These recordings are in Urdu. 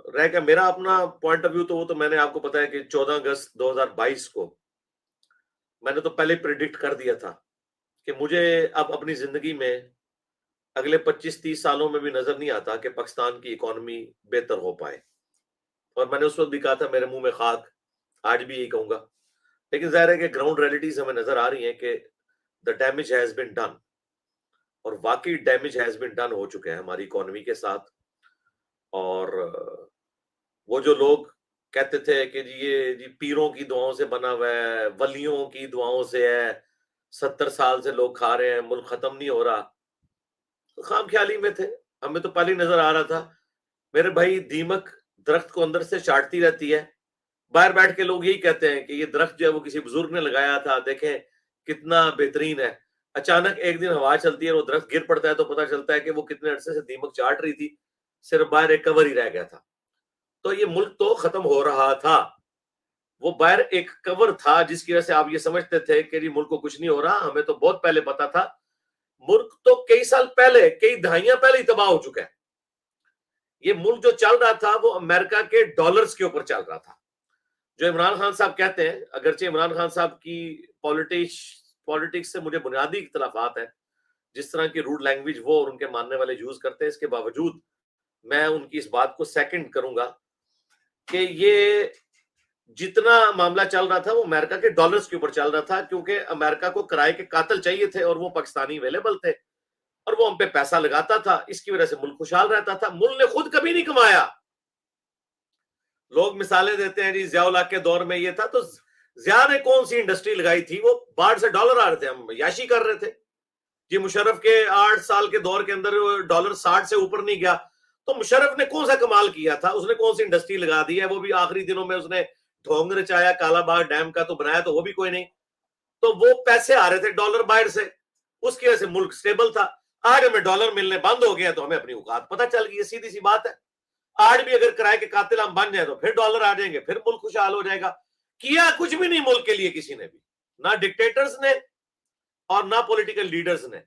رہ گیا میرا اپنا پوائنٹ آف ویو، تو وہ تو میں نے آپ کو پتا ہے کہ 14 اگست 2022 کو میں نے تو پہلے پریڈکٹ کر دیا تھا کہ مجھے اب اپنی زندگی میں اگلے 25-30 سالوں میں بھی نظر نہیں آتا کہ پاکستان کی اکانومی بہتر ہو پائے. اور میں نے اس وقت بھی کہا تھا میرے منہ میں خاک، آج بھی یہی کہوں گا. لیکن ظاہر ہے کہ گراؤنڈ ریئلٹیز ہمیں نظر آ رہی ہیں کہ the damage has been done, اور واقعی ڈیمیج ہیز بین ڈن ہو چکے ہیں ہماری اکانومی کے ساتھ. اور وہ جو لوگ کہتے تھے کہ یہ پیروں کی دعاؤں سے بنا ہوا ہے، ولیوں کی دعاؤں سے ہے، 70 سال سے لوگ کھا رہے ہیں، ملک ختم نہیں ہو رہا، خام خیالی میں تھے. ہمیں تو پہلے نظر آ رہا تھا میرے بھائی، دیمک درخت کو اندر سے چاٹتی رہتی ہے. باہر بیٹھ کے لوگ یہی کہتے ہیں کہ یہ درخت جو ہے وہ کسی بزرگ نے لگایا تھا، دیکھیں کتنا بہترین ہے. اچانک ایک دن ہوا چلتی ہے اور وہ درخت گر پڑتا ہے تو پتہ چلتا ہے کہ وہ کتنے عرصے سے دیمک چاٹ رہی تھی، صرف باہر ایک کور ہی رہ گیا تھا. تو یہ ملک تو ختم ہو رہا تھا، وہ باہر ایک کور تھا جس کی وجہ سے آپ یہ سمجھتے تھے کہ جی ملک کو کچھ نہیں ہو رہا. ہمیں تو بہت پہلے پتا تھا ملک تو کئی سال پہلے، کئی دہائیاں پہلے ہی تباہ ہو چکا ہے. یہ ملک جو چل رہا تھا وہ امریکہ کے ڈالرز کے اوپر چل رہا تھا. جو عمران خان صاحب کہتے ہیں، اگرچہ عمران خان صاحب کی پالیٹکس سے مجھے بنیادی اختلافات ہیں، جس طرح کی روڈ لینگویج وہ اور ان کے ماننے والے یوز کرتے ہیں، اس کے باوجود میں ان کی اس بات کو سیکنڈ کروں گا کہ یہ جتنا معاملہ چل رہا تھا وہ امریکہ کے ڈالرز کے اوپر چل رہا تھا، کیونکہ امریکہ کو کرائے کے قاتل چاہیے تھے اور وہ پاکستانی اویلیبل تھے اور وہ ہم پہ پیسہ لگاتا تھا. اس کی وجہ سے ملک خوشحال رہتا تھا. ملک نے خود کبھی نہیں کمایا. لوگ مثالیں دیتے ہیں جی ضیاء الحق کے دور میں یہ تھا، تو ضیاء نے کون سی انڈسٹری لگائی تھی؟ وہ باہر سے ڈالر آ رہے تھے، ہم یاشی کر رہے تھے. جی مشرف کے 8 سال کے دور کے اندر ڈالر 60 سے اوپر نہیں گیا، تو مشرف نے کون سا کمال کیا تھا؟ اس نے کون سی انڈسٹری لگا دی ہے؟ وہ بھی آخری دنوں میں اس نے ڈھونگ رچایا، کالا باغ ڈیم کا تو بنایا تو وہ بھی کوئی نہیں. تو وہ پیسے آ رہے تھے ڈالر باہر سے، اس کی وجہ سے ملک سٹیبل تھا. آج ہمیں ڈالر ملنے بند ہو گیا تو ہمیں اپنی اوقات پتہ چل گئی. سیدھی سی بات ہے. آج بھی اگر کرائے کے قاتل ہم بن جائیں تو پھر ڈالر آ جائیں گے، پھر ملک خوشحال ہو جائے گا. کیا کچھ بھی نہیں ملک کے لیے کسی نے بھی، نہ ڈکٹیٹرز نے اور نہ پولیٹیکل لیڈرز نے.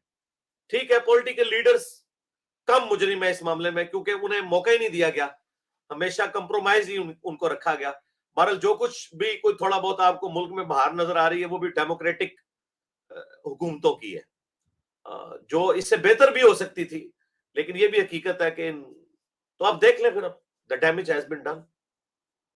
ٹھیک ہے پولیٹیکل لیڈرز کم مجرم ہے اس معاملے میں، کیونکہ انہیں موقع ہی نہیں دیا گیا، ہمیشہ کمپرومائز ہی ان کو رکھا گیا. بہرحال جو کچھ بھی کوئی تھوڑا بہت آپ کو ملک میں باہر نظر آ رہی ہے وہ بھی ڈیموکریٹک حکومتوں کی ہے، جو اس سے بہتر بھی ہو سکتی تھی. لیکن یہ بھی حقیقت ہے کہ تو آپ دیکھ لیں پھر اب the damage has been done.